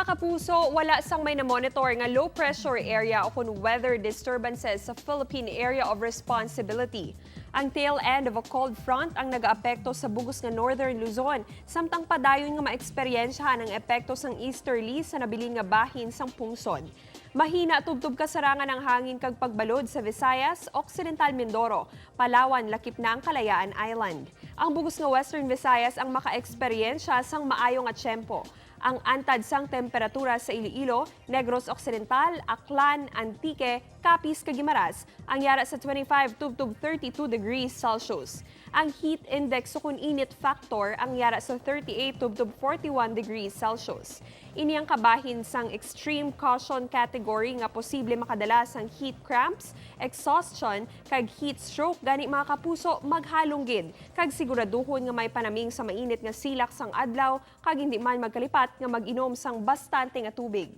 Mga kapuso, wala sang may na-monitor nga low pressure area o kun weather disturbances sa Philippine Area of Responsibility. Ang tail end of a cold front ang nagaapekto sa bugos nga Northern Luzon, samtang padayon nga maeksperiensyahan ang epekto sang Easterlies sa nabilin nga bahin sang pungsod. Mahina tubtub kasarangan ang hangin kag pagbalod sa Visayas, Occidental Mindoro, Palawan, lakip na ang Kalayaan Island. Ang bugos nga Western Visayas ang makaeksperyensya sang maayo nga tiyempo. Ang antad sang temperatura sa Iloilo, Negros Occidental, Aklan, Antique, Capiz, Caguimaras ang yara sa 25 tubtub 32 degrees Celsius. Ang heat index o kun init factor ang yara sa 38 tubtub 41 degrees Celsius. Ini ang kabahin sang extreme caution category nga posible makadala sang heat cramps, exhaustion, kag heat stroke gani mga kapuso maghalonggid kag siguraduhon nga may panaming sa mainit nga silak sang adlaw kag hindi man magkalipat nga mag-inom sang bastante nga tubig.